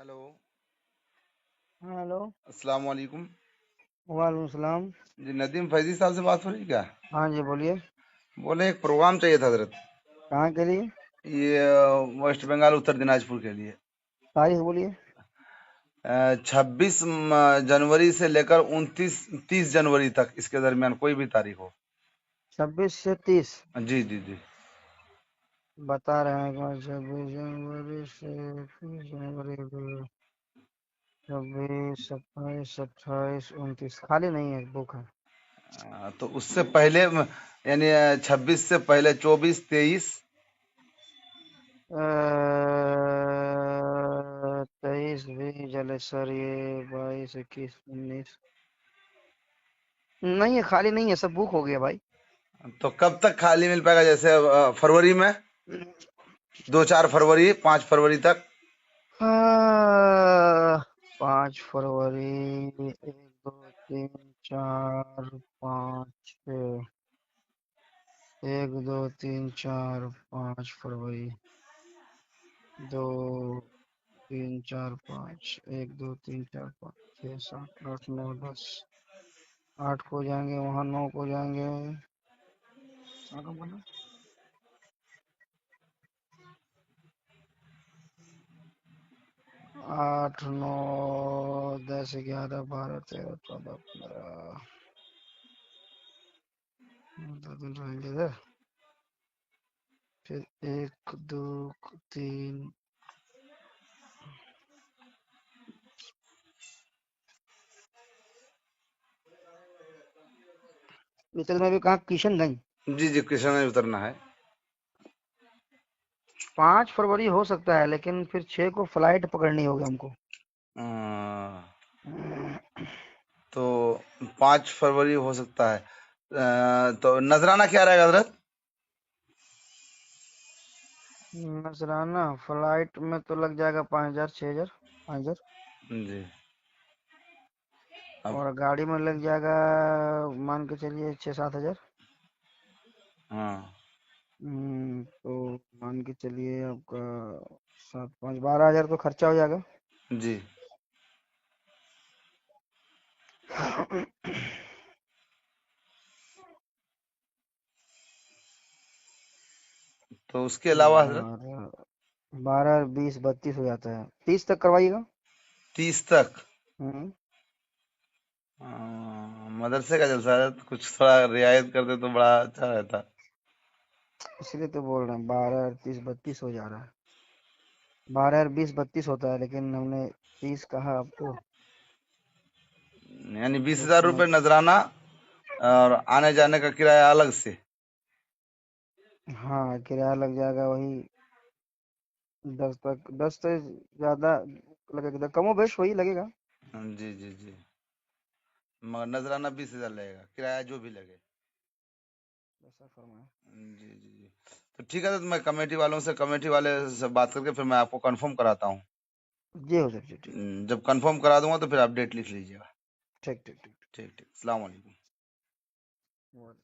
Hello. हाँ, hello. अस्सलाम वालेकुम। वालेकुम सलाम। जी, नदीम फैजी साहब से बात हो रही क्या? हाँ जी, बोलिए। बोले एक प्रोग्राम चाहिए था हजरत। कहाँ के लिए? ये वेस्ट बंगाल उत्तर दिनाजपुर के लिए। तारीख बोलिए। 26 जनवरी से लेकर 29 30 जनवरी तक, इसके दरमियान कोई भी तारीख हो। 26 से 30। जी जी जी। बता रहे हैं एक बार। 26 जनवरी से 30 जनवरी को 26, 27, 28, 29 खाली नहीं है, बुक है। तो उससे पहले यानी 26 से पहले 24 23। 23 20 जलेसर, ये 22 21 19 नहीं है, खाली नहीं है, सब बुक हो गया भाई। तो कब तक खाली मिल पाएगा? जैसे फरवरी में 2 4 फरवरी 5 फरवरी तक। 5 फरवरी, 1 2 3 4 5 6, 1 2 3 4 5 फरवरी, 2 3 4 5, 1 2 3 4 5 6 7 8 9 10। 8 को जाएंगे वहाँ, 9 को जाएंगे। आगे बोलो। 8 9 10 11 12 13 14 15। 2 दिन रहेंगे इधर। फिर 1 2 3। इतने में भी कहाँ, किशनगंज। जी जी, कृष्णा में उतरना है। 5 फरवरी हो सकता है, लेकिन फिर 6 को फ्लाइट पकड़नी होगी हमको। अ, तो 5 फरवरी हो सकता है। तो नजराना क्या रहेगा हजरत? नजराना फ्लाइट में तो लग जाएगा 5,000 6,000 5,000। जी। अब और गाड़ी में लग जाएगा, मान के चलिए 6 7 हज़ार। हाँ। तो मान के चलिए आपका 7 5 12 हज़ार तो खर्चा हो जाएगा। जी। तो उसके अलावा हजरत 12 12 20 32 हो जाता है। 30 तक करवाइएगा। 30 तक। हम्म मदरसे का जलसा है, तो कुछ थोड़ा रियायत कर दे तो बड़ा अच्छा रहता। इसलिए तो बोल रहे हैं, 12 30 32 हो जा रहा है। 12 20 32 होता है, लेकिन हमने 30 कहा आपको, यानी बीस तो हजार समझ। रुपये नजराना, और आने जाने का किराया अलग से। हाँ, किराया लग जाएगा वही। 10 से ज्यादा लगेगा, कमो बेश वही लगेगा। जी जी जी। मगर नजराना 20 हजार लगेगा, किराया जो भी लगे। ऐसा फरमाए। जी जी जी। तो ठीक है, तो मैं कमेटी वाले से बात करके फिर मैं आपको कंफर्म कराता हूँ। जी हो सर जी, ठीक। जब कंफर्म करा दूंगा तो फिर आप डेट लिख लीजिएगा। ठीक ठीक ठीक ठीक ठीक। अस्सलाम वालेकुम। ठीक।